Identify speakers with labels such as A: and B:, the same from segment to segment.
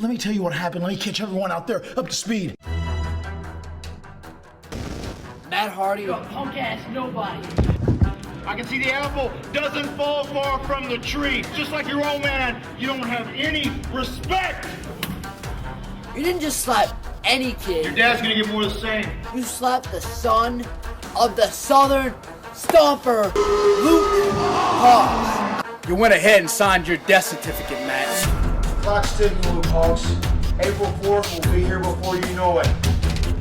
A: let me tell you what happened. Let me catch everyone out there up to speed.
B: Matt Hardy, you're a punk ass nobody.
C: I can see the apple doesn't fall far from the tree. Just like your old man, you don't have any respect.
B: You didn't just slap any kid.
C: Your dad's gonna get more of the same.
B: You slapped the son of the Southern Stomper, Luke Hawx.
D: You went ahead and signed your death certificate, Matt.
A: Clock's ticking, Luke Hawx. April 4th will be here before you know it.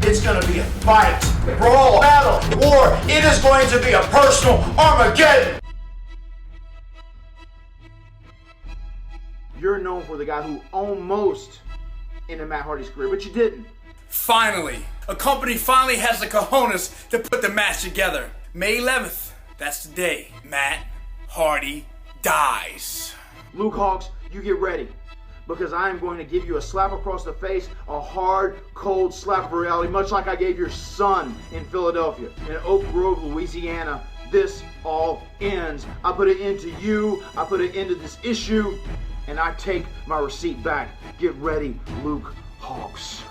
A: It's gonna be a fight, brawl, battle, war. It is going to be a personal Armageddon.
E: You're known for the guy who almost ended Matt Hardy's career, but you didn't.
D: Finally, a company finally has the cojones to put the match together. May 11th, that's the day Matt Hardy dies.
E: Luke Hawx, you get ready, because I am going to give you a slap across the face, a hard, cold slap of reality, much like I gave your son in Philadelphia. In Oak Grove, Louisiana, this all ends. I put an end to you, I put an end to this issue, and I take my receipt back. Get ready, Luke Hawx.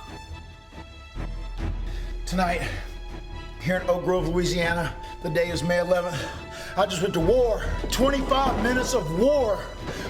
A: Tonight, here in Oak Grove, Louisiana, the day is May 11th. I just went to war. 25 minutes of war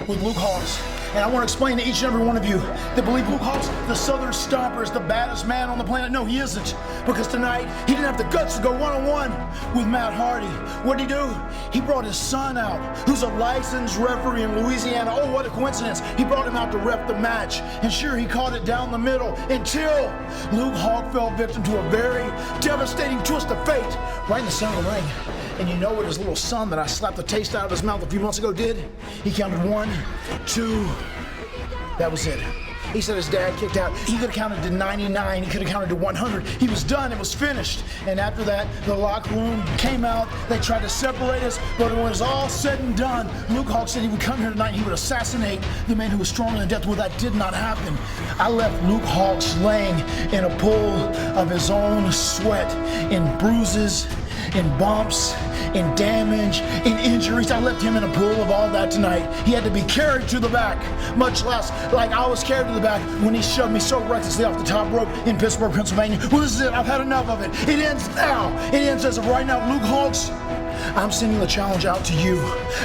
A: with Luke Hawx. And I want to explain to each and every one of you that believe Luke Hawx, the Southern Stomper, is the baddest man on the planet. No, he isn't. Because tonight, he didn't have the guts to go one-on-one with Matt Hardy. What'd he do? He brought his son out, who's a licensed referee in Louisiana. Oh, what a coincidence. He brought him out to ref the match. And sure, he caught it down the middle until Luke Hawx fell victim to a very devastating twist of fate right in the center of the ring. And you know what his little son that I slapped the taste out of his mouth a few months ago did? He counted 1, 2, that was it. He said his dad kicked out. He could have counted to 99. He could have counted to 100. He was done. It was finished. And after that, the locker room came out. They tried to separate us, but when it was all said and done, Luke Hawx said he would come here tonight and he would assassinate the man who was stronger than death. Well, that did not happen. I left Luke Hawx laying in a pool of his own sweat, in bruises, in bumps, in damage, in injuries. I left him in a pool of all that tonight. He had to be carried to the back, much less like I was carried to the back when he shoved me so recklessly off the top rope in Pittsburgh, Pennsylvania. Well, this is it. I've had enough of it. It ends now. It ends as of right now. Luke Hawx, I'm sending the challenge out to you.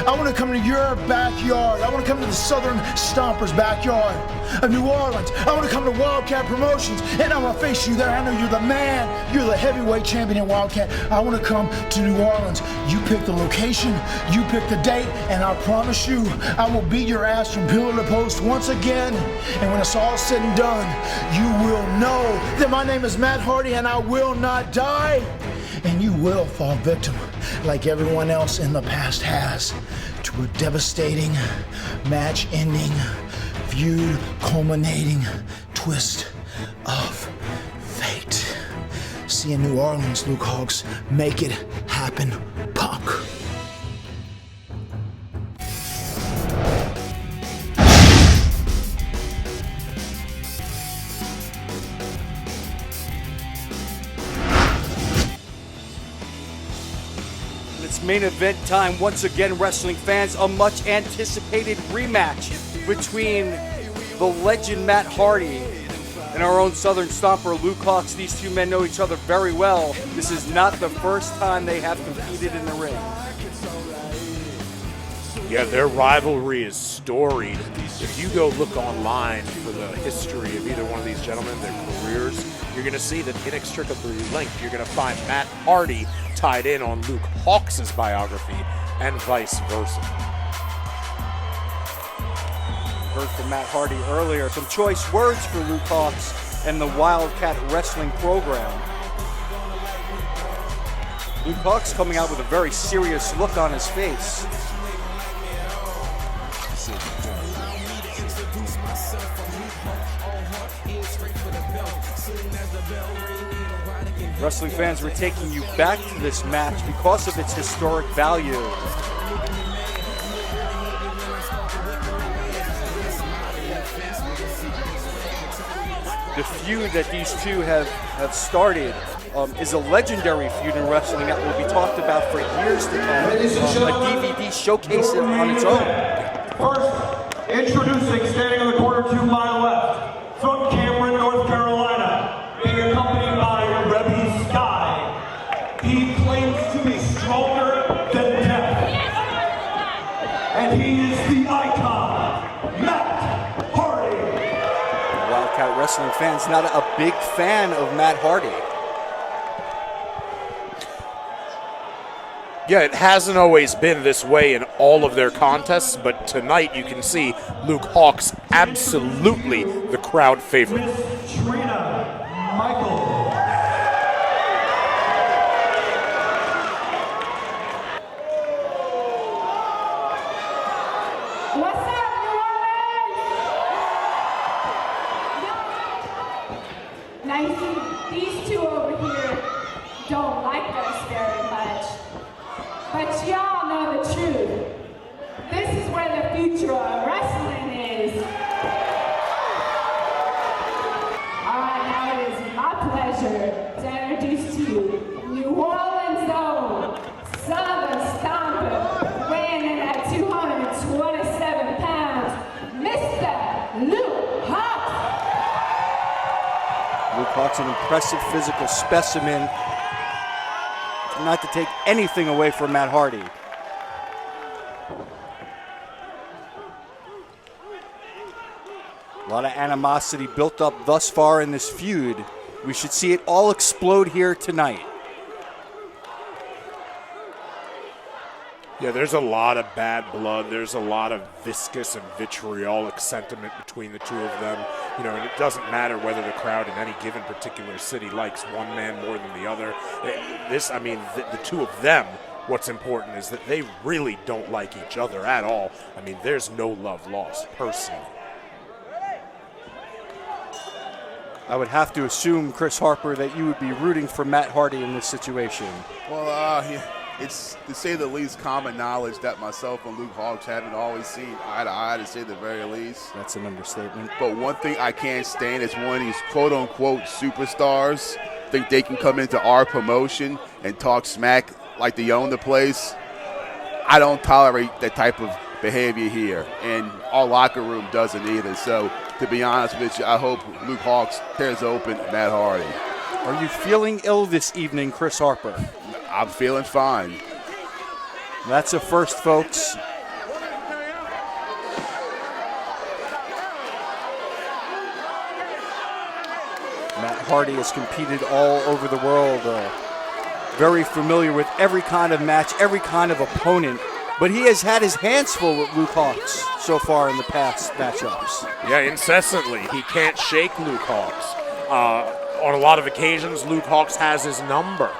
A: I want to come to your backyard. I want to come to the Southern Stompers' backyard of New Orleans. I want to come to WildKat Promotions, and I want to face you there. I know you're the man. You're the heavyweight champion in WildKat. I want to come to New Orleans. You pick the location, you pick the date, and I promise you, I will beat your ass from pillar to post once again. And when it's all said and done, you will know that my name is Matt Hardy, and I will not die. And you will fall victim, like everyone else in the past has, to a devastating, match-ending, feud-culminating twist of fate. See you in New Orleans, Luke Hawx. Make it happen, punk.
F: It's main event time once again, wrestling fans. A much anticipated rematch between the legend Matt Hardy and our own Southern Stomper Luke Hawx. These two men know each other very well. This is not the first time they have competed in the ring.
G: Yeah, their rivalry is storied. If you go look online for the history of either one of these gentlemen, their careers, you're going to see that inextricably linked. You're going to find Matt Hardy tied in on Luke Hawx's biography and vice versa.
F: Heard from Matt Hardy earlier. Some choice words for Luke Hawx and the WildKat wrestling program. Luke Hawx coming out with a very serious look on his face. Wrestling fans, we're taking you back to this match because of its historic value. The feud that these two have started is a legendary feud in wrestling that will be talked about for years to come. A DVD showcase on its own.
C: First, introducing, standing in the corner to my left,
F: wrestling fans not a big fan of Matt Hardy.
G: Yeah, it hasn't always been this way in all of their contests, but tonight you can see Luke Hawx absolutely the crowd favorite.
H: Trina Michael.
I: What's up, New Orleans? Now you see, these two over here don't like us very much. But y'all know the truth. This is where the future of wrestling is. All right, now it is my pleasure to introduce to you New Orleans' own Southern Stomper, weighing in at 227 pounds, Mr. Luke Hawx.
F: Luke Hawx, an impressive physical specimen. Not to take anything away from Matt Hardy. A lot of animosity built up thus far in this feud. We should see it all explode here tonight.
G: Yeah, there's a lot of bad blood. There's a lot of viscous and vitriolic sentiment between the two of them. You know, and it doesn't matter whether the crowd in any given particular city likes one man more than the other. The two of them, what's important is that they really don't like each other at all. I mean, there's no love lost, personally.
F: I would have to assume, Chris Harper, that you would be rooting for Matt Hardy in this situation.
J: Well, it's, to say the least, common knowledge that myself and Luke Hawx haven't always seen eye to eye, to say the very least.
F: That's an understatement.
J: But one thing I can't stand is one of these quote-unquote superstars think they can come into our promotion and talk smack like they own the place. I don't tolerate that type of behavior here, and our locker room doesn't either. So, to be honest with you, I hope Luke Hawx tears open Matt Hardy.
F: Are you feeling ill this evening, Chris Harper?
J: I'm feeling fine.
F: That's a first, folks. Matt Hardy has competed all over the world. Very familiar with every kind of match, every kind of opponent. But he has had his hands full with Luke Hawx so far in the past matchups.
G: Yeah, incessantly. He can't shake Luke Hawx. On a lot of occasions, Luke Hawx has his number.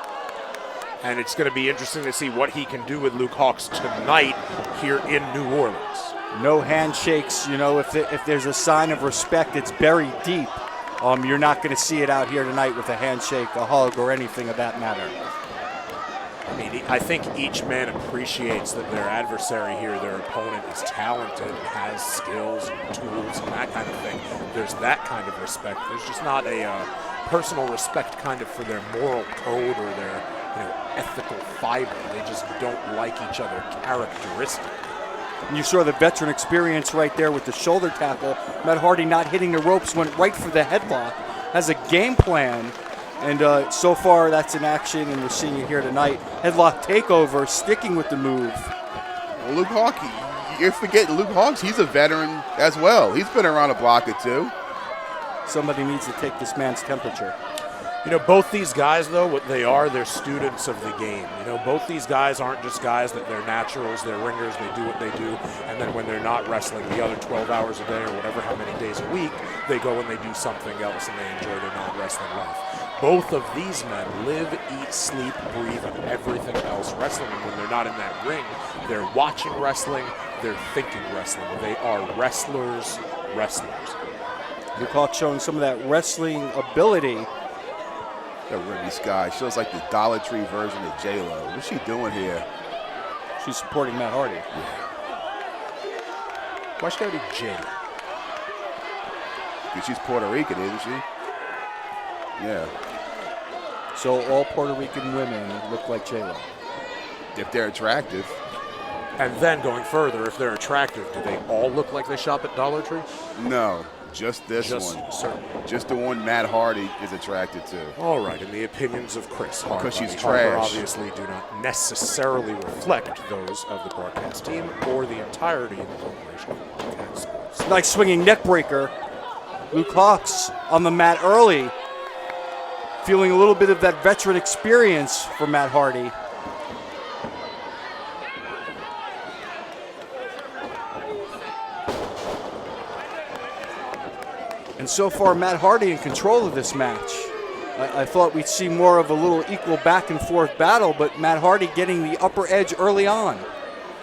G: And it's going to be interesting to see what he can do with Luke Hawx tonight here in New Orleans.
F: No handshakes. You know, if there's a sign of respect, it's buried deep. You're not going to see it out here tonight with a handshake, a hug, or anything of that matter.
G: I mean, I think each man appreciates that their adversary here, their opponent, is talented, has skills and tools and that kind of thing. There's that kind of respect. There's just not a personal respect kind of for their moral code or their ethical fiber. They just don't like each other characteristically.
F: And you saw the veteran experience right there with the shoulder tackle. Matt Hardy not hitting the ropes, went right for the headlock. Has a game plan. And so far, that's in action, and we're seeing it here tonight. Headlock takeover, sticking with the move.
J: Well, Luke Hawx, you're forgetting Luke Hawx. He's a veteran as well. He's been around a block or two.
F: Somebody needs to take this man's temperature.
G: You know, both these guys, though, what they are, they're students of the game. You know, both these guys aren't just guys that they're naturals, they're ringers, they do what they do, and then when they're not wrestling the other 12 hours a day or whatever, how many days a week, they go and they do something else and they enjoy their non-wrestling life. Both of these men live, eat, sleep, breathe, and everything else wrestling. And when they're not in that ring, they're watching wrestling, they're thinking wrestling. They are wrestlers.
F: Luke Hawx showing some of that wrestling ability.
J: That Remy Sky shows like the Dollar Tree version of J-Lo. What's she doing here?
F: She's supporting Matt Hardy.
J: Yeah.
G: Why should I be J-Lo?
J: Because she's Puerto Rican, isn't she? Yeah.
F: So all Puerto Rican women look like J-Lo.
J: If they're attractive.
G: And then going further, if they're attractive, do they all look like they shop at Dollar Tree?
J: No, just this one. Just the one Matt Hardy is attracted to.
G: All right, in the opinions of Chris Harper.
J: Because she's
G: Harper
J: trash.
G: Obviously do not necessarily reflect those of the broadcast team or the entirety of the corporation.
F: Nice swinging neck breaker. Luke Hawx on the mat early, feeling a little bit of that veteran experience for Matt Hardy. And so far, Matt Hardy in control of this match. I thought we'd see more of a little equal back and forth battle, but Matt Hardy getting the upper edge early on.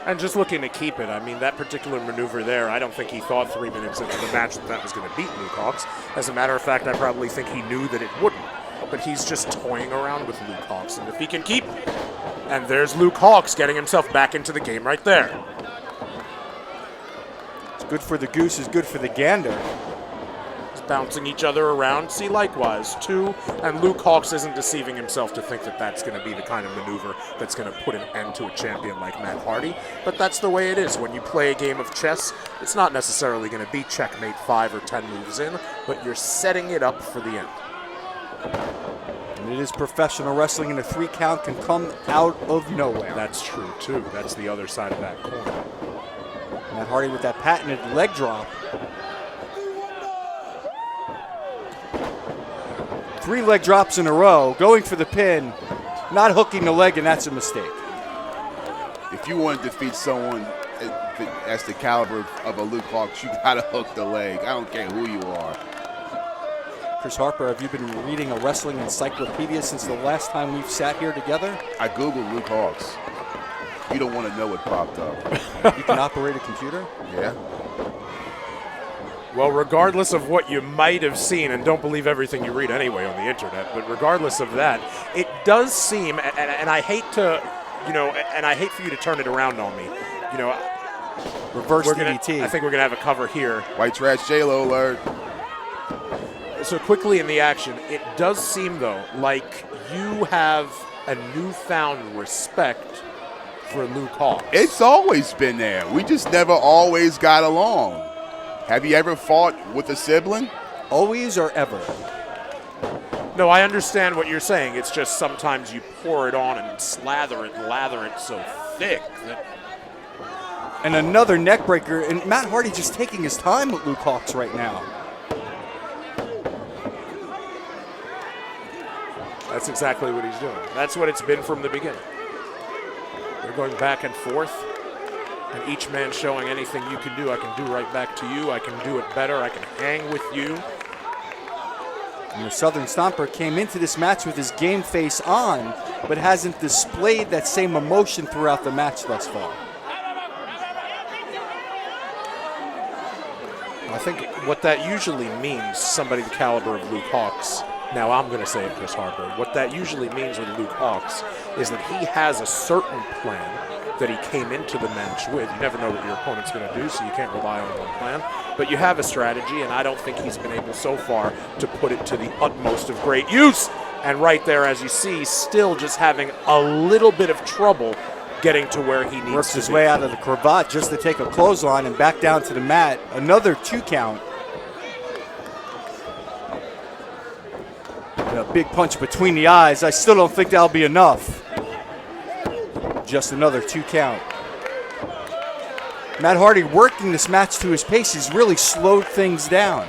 G: And just looking to keep it. I mean, that particular maneuver there, I don't think he thought 3 minutes into the match that was going to beat Luke Hawx. As a matter of fact, I probably think he knew that it wouldn't. But he's just toying around with Luke Hawx. And if he can keep... And there's Luke Hawx getting himself back into the game right there.
F: It's good for the goose is good for the gander.
G: Bouncing each other around. See, likewise, too. And Luke Hawx isn't deceiving himself to think that that's going to be the kind of maneuver that's going to put an end to a champion like Matt Hardy. But that's the way it is. When you play a game of chess, it's not necessarily going to be checkmate 5 or 10 moves in, but you're setting it up for the end.
F: And it is professional wrestling, and a 3 count can come out of nowhere.
G: That's true, too. That's the other side of that coin.
F: Matt Hardy with that patented leg drop. 3 leg drops in a row, going for the pin, not hooking the leg, and that's a mistake.
J: If you want to defeat someone that's the caliber of a Luke Hawx, you got to hook the leg. I don't care who you are.
F: Chris Harper, have you been reading a wrestling encyclopedia since the last time we've sat here together?
J: I Googled Luke Hawx. You don't want to know what popped up.
F: You can operate a computer?
J: Yeah.
G: Well, regardless of what you might have seen, and don't believe everything you read anyway on the internet, but regardless of that, it does seem, and I hate to, and I hate for you to turn it around on me,
F: reverse DDT.
G: I think we're going to have a cover here.
J: White trash J-Lo alert.
G: So quickly in the action, it does seem, though, like you have a newfound respect for Luke Hawx.
J: It's always been there. We just never always got along. Have you ever fought with a sibling?
F: Always or ever?
G: No, I understand what you're saying. It's just sometimes you pour it on and slather it and lather it so thick that...
F: And another neck breaker, and Matt Hardy just taking his time with Luke Hawx right now.
G: That's exactly what he's doing. That's what it's been from the beginning. They're going back and forth. And each man showing anything you can do, I can do right back to you. I can do it better. I can hang with you.
F: And the Southern Stomper came into this match with his game face on, but hasn't displayed that same emotion throughout the match thus far.
G: I think what that usually means, somebody the caliber of Luke Hawx, now I'm going to say it, Chris Harper, what that usually means with Luke Hawx is that he has a certain plan that he came into the match with. You never know what your opponent's going to do, so you can't rely on one plan. But you have a strategy, and I don't think he's been able so far to put it to the utmost of great use. And right there, as you see, still just having a little bit of trouble getting to where he needs to be.
F: Works his way out of the cravat just to take a clothesline and back down to the mat. Another 2 count. And a big punch between the eyes. I still don't think that'll be enough. Just another 2 count. Matt Hardy working this match to his pace. He's really slowed things down.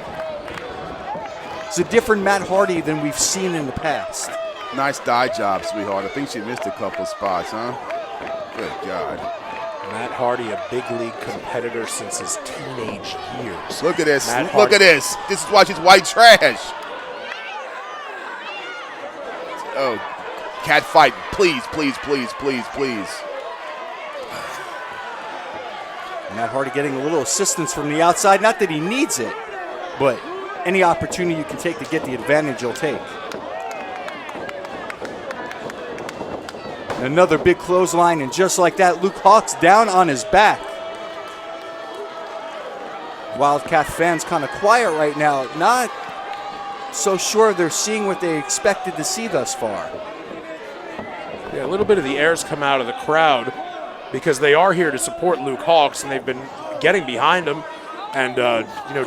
F: It's a different Matt Hardy than we've seen in the past.
J: Nice thigh job, sweetheart. I think she missed a couple spots, huh? Good God.
G: Matt Hardy, a big league competitor since his teenage years.
J: Look at this. Look at this. This is why she's white trash. Oh, cat fight. Please, please, please, please, please.
F: Matt Hardy getting a little assistance from the outside. Not that he needs it, but any opportunity you can take to get the advantage, you'll take. And another big clothesline, and just like that, Luke Hawx down on his back. WildKat fans kind of quiet right now. Not so sure they're seeing what they expected to see thus far.
G: Yeah, a little bit of the air's come out of the crowd because they are here to support Luke Hawx, and they've been getting behind him. And,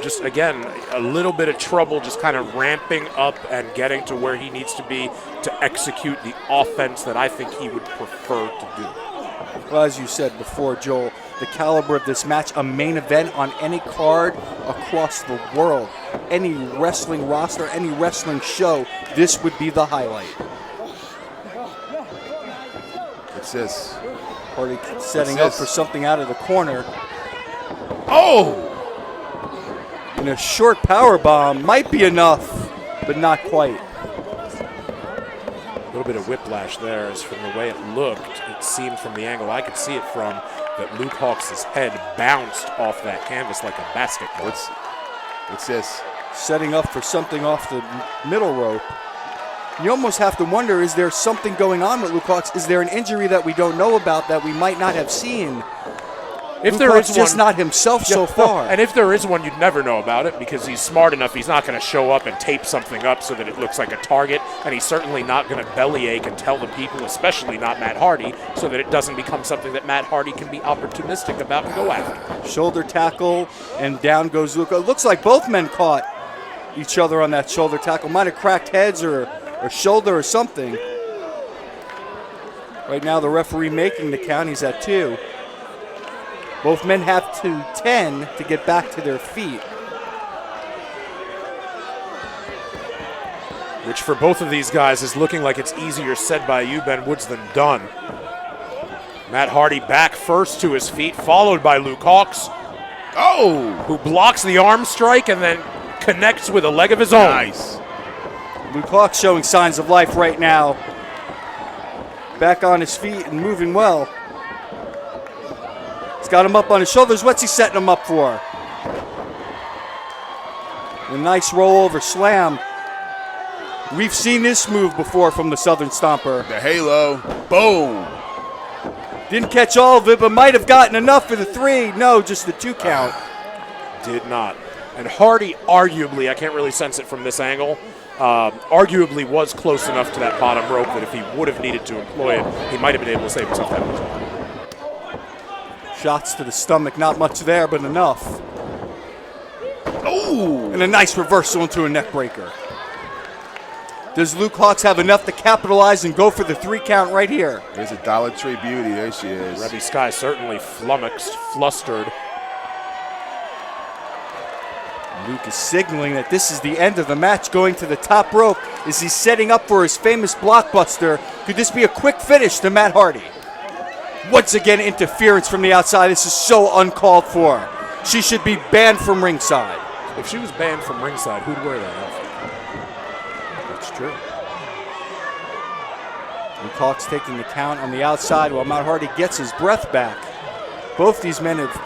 G: just, again, a little bit of trouble just kind of ramping up and getting to where he needs to be to execute the offense that I think he would prefer to do.
F: Well, as you said before, Joel, the caliber of this match, a main event on any card across the world, any wrestling roster, any wrestling show, this would be the highlight.
J: What's this?
F: Hardy setting up for something out of the corner.
J: Oh!
F: And a short power bomb might be enough, but not quite.
G: A little bit of whiplash there, as from the way it looked, it seemed from the angle I could see it from that Luke Hawx's head bounced off that canvas like a basketball.
J: What's this?
F: Setting up for something off the middle rope. You almost have to wonder, is there something going on with Luke Hawx? Is there an injury that we don't know about that we might not have seen?
G: If
F: Luke
G: there
F: Hawx
G: is
F: just
G: one,
F: not himself so far.
G: And if there is one, you'd never know about it because he's smart enough. He's not going to show up and tape something up so that it looks like a target, and he's certainly not going to bellyache and tell the people, especially not Matt Hardy, so that it doesn't become something that Matt Hardy can be opportunistic about and go after.
F: Shoulder tackle, and down goes Luke. It looks like both men caught each other on that shoulder tackle. Might have cracked heads or shoulder or something. Right now the referee making the count. He's at 2. Both men have to 10 to get back to their feet.
G: Which for both of these guys is looking like it's easier said by you, Ben Woods, than done. Matt Hardy back first to his feet, followed by Luke Hawx.
J: Oh!
G: Who blocks the arm strike and then connects with a leg of his own.
J: Nice.
F: Luke Hawx showing signs of life right now. Back on his feet and moving well. He's got him up on his shoulders. What's he setting him up for? A nice rollover slam. We've seen this move before from the Southern Stomper.
J: The halo. Boom.
F: Didn't catch all of it, but might have gotten enough for the 3. No, just the 2 count.
G: Did not. And Hardy arguably, I can't really sense it from this angle, arguably was close enough to that bottom rope that if he would have needed to employ it, he might have been able to save himself that much.
F: Shots to the stomach, not much there, but enough.
J: Oh!
F: And a nice reversal into a neck breaker. Does Luke Hawx have enough to capitalize and go for the 3 count right here?
J: There's a Dollar Tree beauty. There she is.
G: Rebby Sky certainly flummoxed, flustered.
F: Luke is signaling that this is the end of the match, going to the top rope. Is he setting up for his famous blockbuster? Could this be a quick finish to Matt Hardy? Once again, interference from the outside. This is so uncalled for. She should be banned from ringside.
G: If she was banned from ringside, who'd wear that outfit?
F: That's true. Luke Hawx taking the count on the outside while Matt Hardy gets his breath back. Both these men have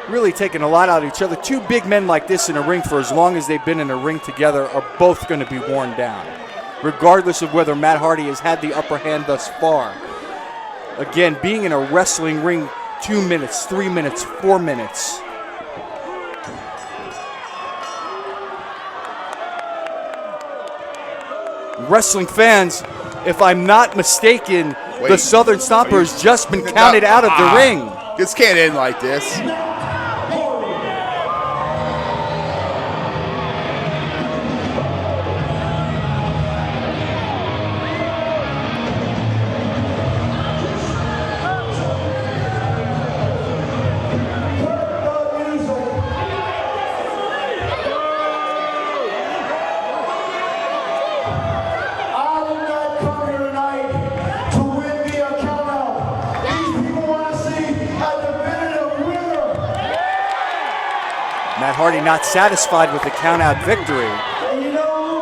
F: really taken a lot out of each other. 2 big men like this in a ring for as long as they've been in a ring together are both going to be worn down, regardless of whether Matt Hardy has had the upper hand thus far. Again, being in a wrestling ring 2 minutes, 3 minutes, 4 minutes. Wrestling fans, if I'm not mistaken, the Southern Stomper has just been counted out of the ring.
J: This can't end like this.
F: Matt Hardy not satisfied with the count-out victory.
K: And you know,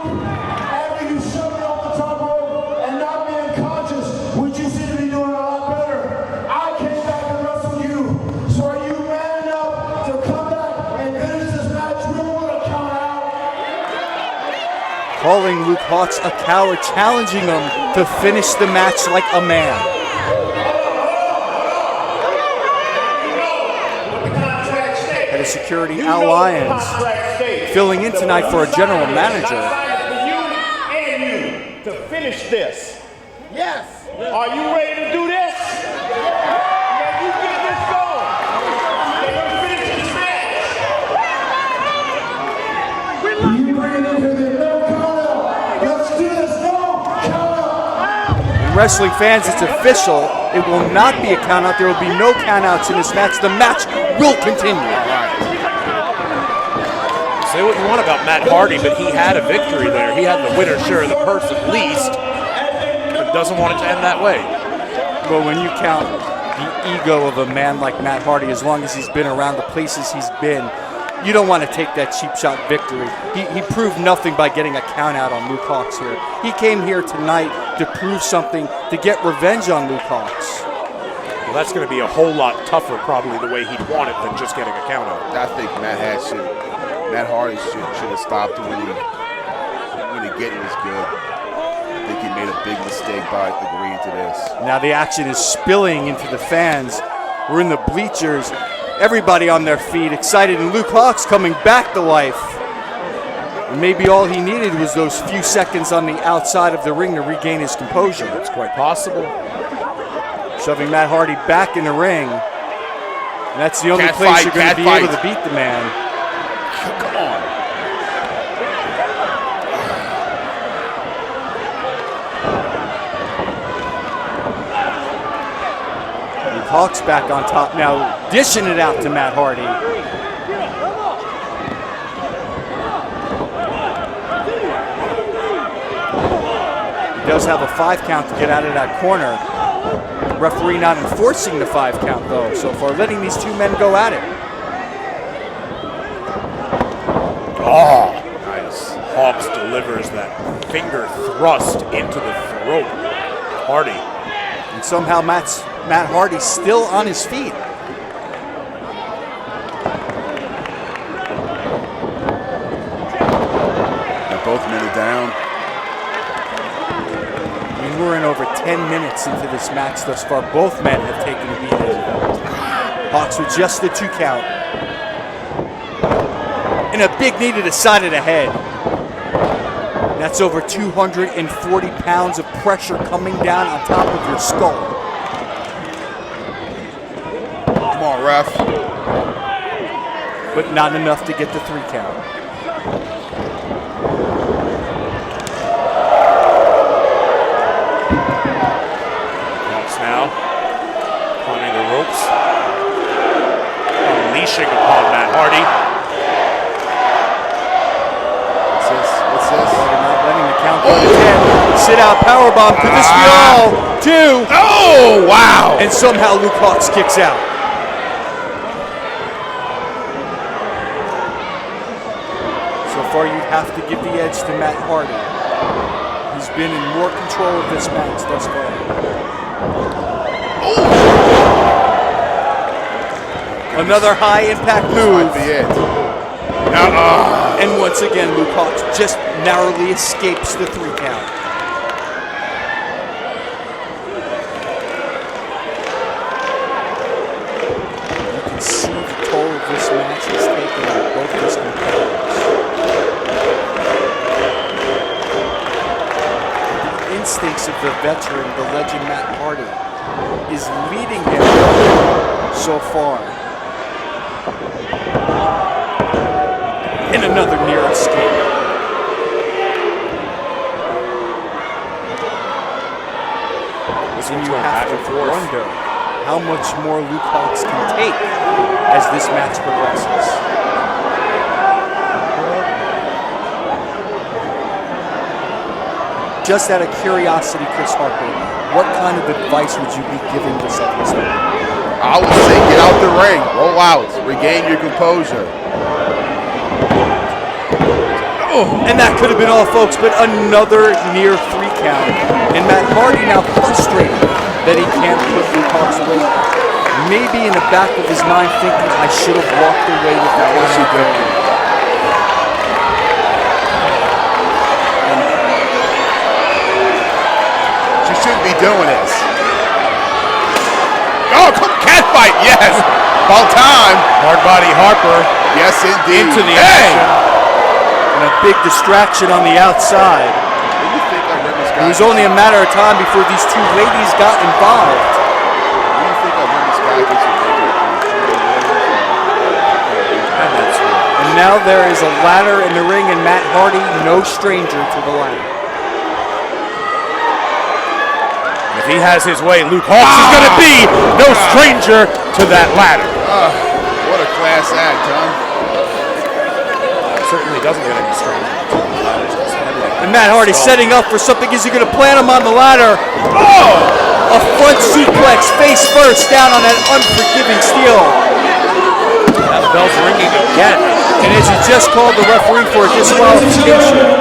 K: after you shoved me off the top rope and not being conscious, which you seem to be doing a lot better, I came back and wrestled you. So are you man enough to come back and finish this match with a count out?
F: Calling Luke Hawx a coward, challenging him to finish the match like a man. Head of security, Al Lyons, filling in tonight for a general manager.
C: You and you to finish this.
K: Yes.
C: Are you ready to do this? Can you get this going? Can you finish this match?
K: You bring it in here, no count out. Let's do this, no count out.
F: And wrestling fans, it's official. It will not be a countout. There will be no countouts in this match. The match will continue.
G: Say what you want about Matt Hardy, but he had a victory there. He had the winner's share of the purse at least, but doesn't want it to end that way.
F: Well, when you count the ego of a man like Matt Hardy, as long as he's been around the places he's been, you don't want to take that cheap shot victory. He proved nothing by getting a count out on Luke Hawx here. He came here tonight to prove something, to get revenge on Luke Hawx.
G: Well, that's going to be a whole lot tougher probably the way he'd want it than just getting a count out.
J: I think Matt Hardy should have stopped when the getting was good. I think he made a big mistake by agreeing to this.
F: Now the action is spilling into the fans. We're in the bleachers. Everybody on their feet, excited, and Luke Hawx coming back to life. Maybe all he needed was those few seconds on the outside of the ring to regain his composure.
G: It's quite possible.
F: Shoving Matt Hardy back in the ring. And that's the only place you're going to be able to beat the man.
J: Come on.
F: Hawx back on top now, dishing it out to Matt Hardy. He does have a 5 count to get out of that corner. Referee not enforcing the 5 count though so far, letting these two men go at it.
G: Oh, nice. Hawx delivers that finger thrust into the throat. Hardy.
F: And somehow Matt Hardy's still on his feet.
J: They're both men are down.
F: I mean, we're in over 10 minutes into this match thus far. Both men have taken a beating. Hawx with just the 2 count. And a big knee to the side of the head. That's over 240 pounds of pressure coming down on top of your skull.
J: Come on, ref.
F: But not enough to get the 3 count.
G: Hawx now climbing the ropes, unleashing upon Matt Hardy.
J: What's this?
F: Not letting the count go to 10. Sit out powerbomb. Could this be all? 2.
J: Oh, wow.
F: And somehow Luke Hawx kicks out. So far, you'd have to give the edge to Matt Hardy. He's been in more control of this match thus far. Another high impact move.
J: This might be it.
F: And once again, Luke Hawx just narrowly escapes the 3 count. You can see the toll of this match has taken on both his competitors. The instincts of the veteran, the legend Matt Hardy, is leading him so far. And another near escape. And you have to wonder how much more Luke Hawx can take as this match progresses. Just out of curiosity, Chris Harper, what kind of advice would you be giving this episode?
J: I would say get out the ring, roll out, regain your composure.
F: And that could have been all, folks, but another near 3 count. And Matt Hardy now frustrated that he can't put Luke Hawx away. Maybe in the back of his mind thinking, I should have walked away with the victory.
J: She shouldn't be doing this. Oh, cat fight, yes. About time.
G: Hard body Harper.
J: Yes, indeed.
G: Into the action.
F: And a big distraction on the outside. It was only a matter of time before these 2 ladies got involved. And now there is a ladder in the ring, and Matt Hardy, no stranger to the ladder.
G: If he has his way, Luke Hawx is going to be no stranger to that ladder.
J: What a class act, huh?
G: Certainly doesn't get any stranger.
F: And Matt Hardy setting up for something. Is he going to plant him on the ladder? Oh! A front suplex, face first, down on that unforgiving steel.
G: That bell's ringing again.
F: And as he just called the referee for a disqualification. And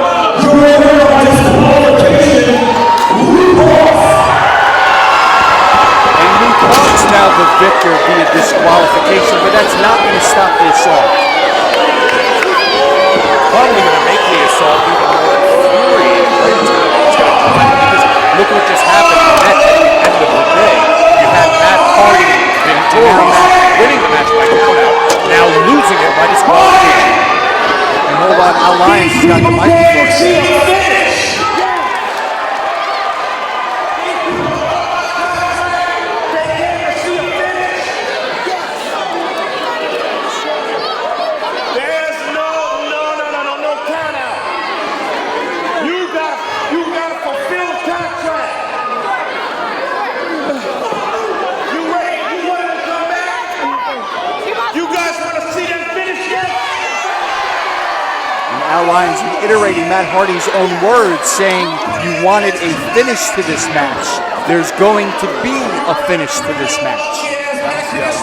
F: Luke Hawx now the victor via disqualification, but that's not going to stop the assault.
G: Probably going to make the assault even more infuriating. Because look what just happened at the end of the day. You had Matt Hardy winning the match by countout, now losing it by disqualification.
F: And hold on, Al Lyons has got the microphone. Al Lyons reiterating Matt Hardy's own words, saying you wanted a finish to this match. There's going to be a finish to this match.
J: I don't see how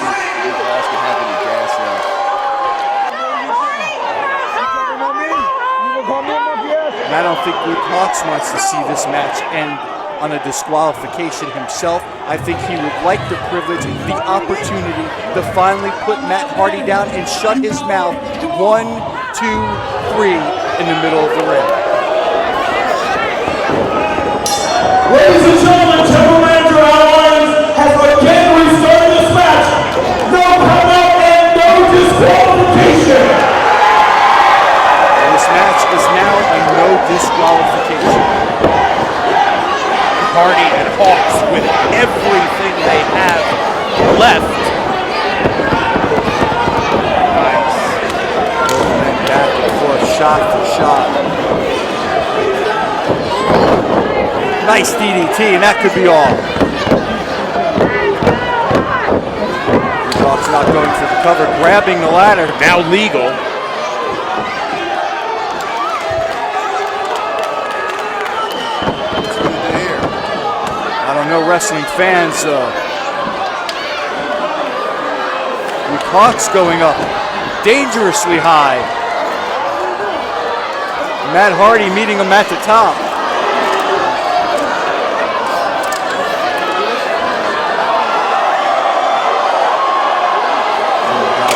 J: Luke Hawx can have any gas left.
F: And I don't think Luke Hawx wants to see this match end on a disqualification himself. I think he would like the privilege, the opportunity to finally put Matt Hardy down and shut his mouth. 1, 2, 3 in the middle of the ring.
K: Ladies and gentlemen, General Manager Al Lyons has again restarted this match. No comeout and no disqualification.
F: And this match is now a no disqualification.
G: Hardy and Hawx with everything they have left. Nice.
F: And back and forth, shot for shot. Nice DDT, and that could be all. Hawx not going for the cover, grabbing the ladder.
G: Now legal.
F: I don't know, wrestling fans. Luke Hawx going up dangerously high. Matt Hardy meeting him at the top.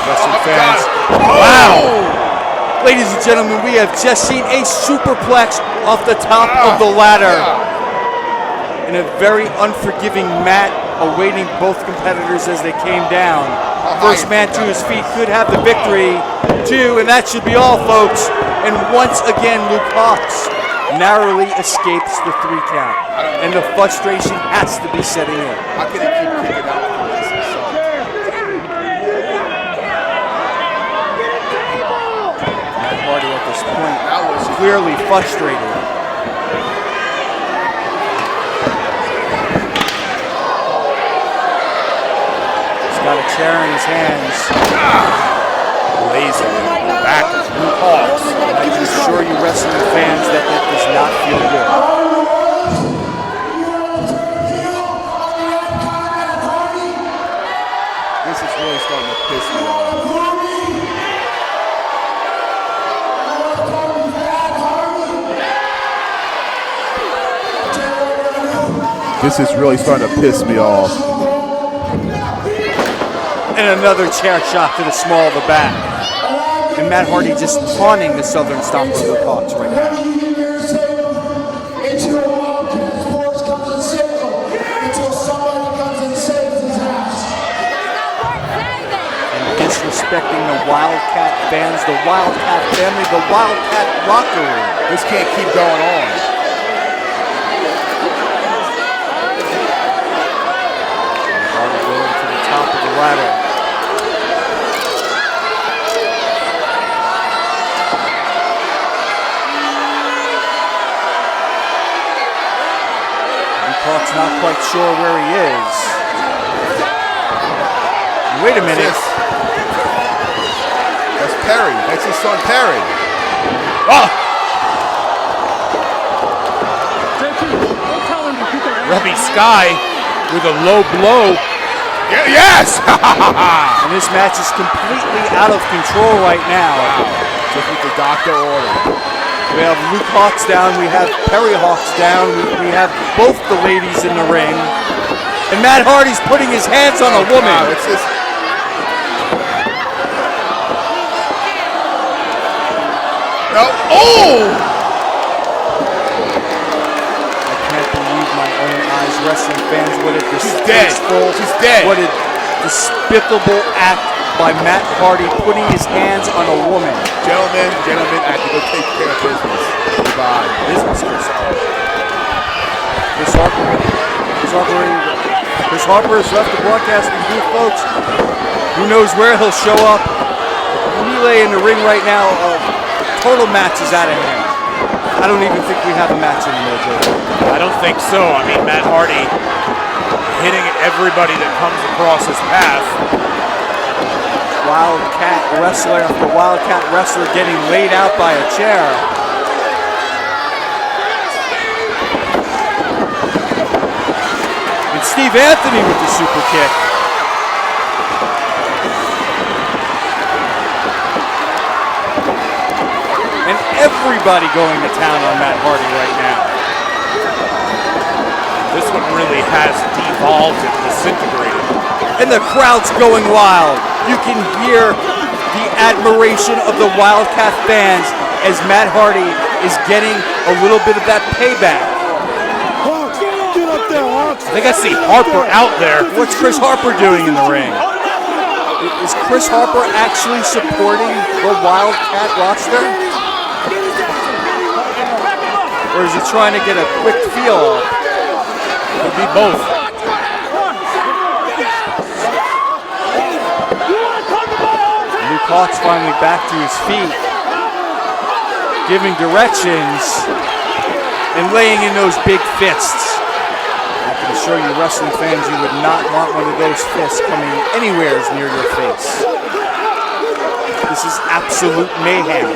F: Wrestling fans. Wow! Ladies and gentlemen, we have just seen a superplex off the top of the ladder. And a very unforgiving Matt awaiting both competitors as they came down. First man to his feet could have the victory. 2, and that should be all, folks. And once again, Luke Hawx narrowly escapes the 3 count. And the frustration has to be setting in.
J: How can he keep kicking out for this?
F: Matt Hardy at this point clearly frustrated. Got a chair in his hands.
G: Blazing in the back of Luke Hawx.
F: And I can assure you wrestling fans that that does not feel good.
J: This is really starting to piss me off. This is really starting to piss me off.
F: And another chair shot to the small of the back. And Matt Hardy just taunting the Southern Stomper Luke Hawx right now. And disrespecting the WildKat fans, the WildKat family, the WildKat locker room.
J: This can't keep going on.
F: Hardy going to the top of the ladder. Hawx not quite sure where he is. Wait a minute.
J: That's Perry. That's his son Perry. Oh!
G: Rebby Sky with a low blow.
J: Yes!
F: And this match is completely out of control right now.
J: Wow. Just what the doctor ordered.
F: We have Luke Hawx down, we have Perry Hawx down, we have both the ladies in the ring. And Matt Hardy's putting his hands on a woman.
J: Wow, it's just... No. Oh!
F: Wrestling fans, what a
J: distasteful,
F: what a despicable act by Matt Hardy putting his hands on a woman.
J: Gentlemen, I have to go take care of business. Goodbye.
F: Business, Chris Harper has left the broadcasting booth, folks. Who knows where he'll show up. Relay in the ring right now. Total match is out of hand. I don't even think we have a match anymore, Joe.
G: I don't think so. I mean, Matt Hardy hitting everybody that comes across his path.
F: WildKat wrestler after WildKat wrestler getting laid out by a chair. And Steve Anthony with the super kick. And everybody going to town on Matt Hardy right now.
G: This one really has devolved and disintegrated.
F: And the crowd's going wild. You can hear the admiration of the WildKat fans as Matt Hardy is getting a little bit of that payback.
K: Hawx, get up there, Hawx.
G: I think I see Harper out there.
F: What's Chris Harper doing in the ring? Is Chris Harper actually supporting the WildKat roster? Or is he trying to get a quick feel up?
G: Could be both.
F: Luke Hawx finally back to his feet, giving directions and laying in those big fists. I can assure you, wrestling fans, you would not want one of those fists coming anywhere near your face. This is absolute mayhem,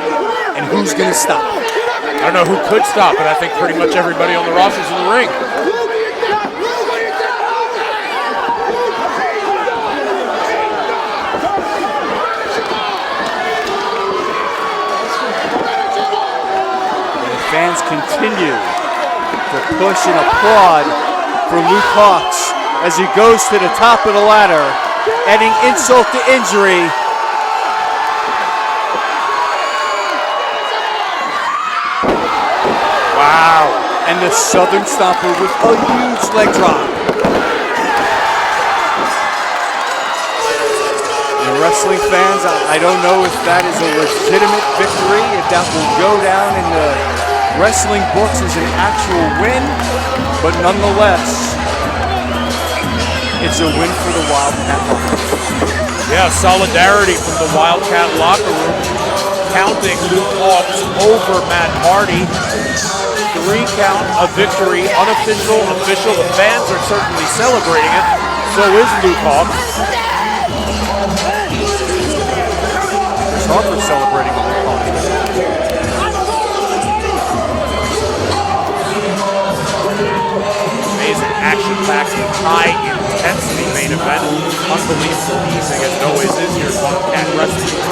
F: and who's going to stop it?
G: I don't know who could stop it. I think pretty much everybody on the roster's in the ring.
F: And fans continue to push and applaud for Luke Hawx as he goes to the top of the ladder, adding insult to injury. Wow. And the Southern Stomper with a huge leg drop. And wrestling fans, I don't know if that is a legitimate victory, if that will go down in the wrestling books as an actual win, but nonetheless, it's a win for the WildKat locker room.
G: Yeah, solidarity from the WildKat locker room, counting Luke Hawx over Matt Hardy. 3 count, a victory, unofficial, official. The fans are certainly celebrating it. So is Luke Hawx.
F: Chris Harper celebrating with Luke Hawx.
G: Amazing action-packed, high-intensity main event. Unbelievably easy as it always is here at WildKat Wrestling.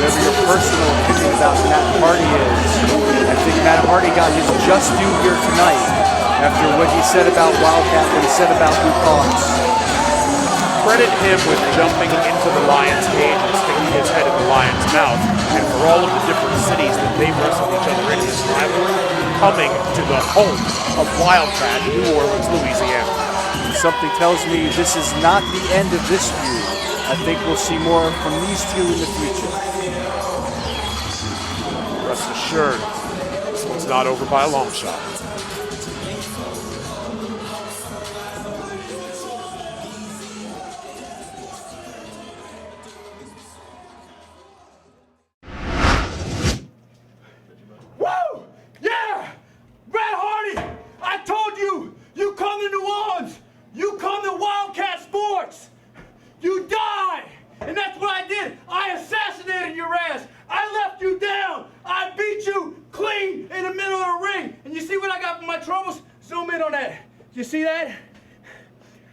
F: Whatever your personal opinion about Matt Hardy is, I think Matt Hardy got his just due here tonight after what he said about WildKat, what he said about Luke Hawx.
G: Credit him with jumping into the lion's cage and sticking his head in the lion's mouth, and for all of the different cities that they've wrestled each other in this rivalry, coming to the home of WildKat, New Orleans, Louisiana.
F: Something tells me this is not the end of this feud. I think we'll see more from these two in the future.
G: Rest assured, this one's not over by a long shot.
K: Woo! Yeah! Matt Hardy! I told you!
L: see that?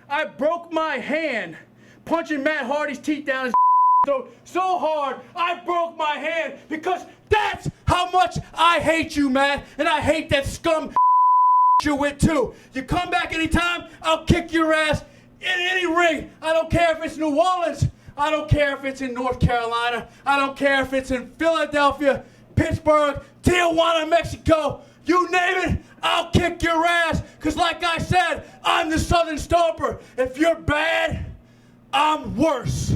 L: I broke my hand punching Matt Hardy's teeth down his throat so hard, I broke my hand because that's how much I hate you, Matt, and I hate that scum you're with too. You come back anytime, I'll kick your ass in any ring. I don't care if it's New Orleans. I don't care if it's in North Carolina. I don't care if it's in Philadelphia, Pittsburgh, Tijuana, Mexico. You name it, I'll kick your ass. Because like I said, I'm the Southern Stomper. If you're bad, I'm worse.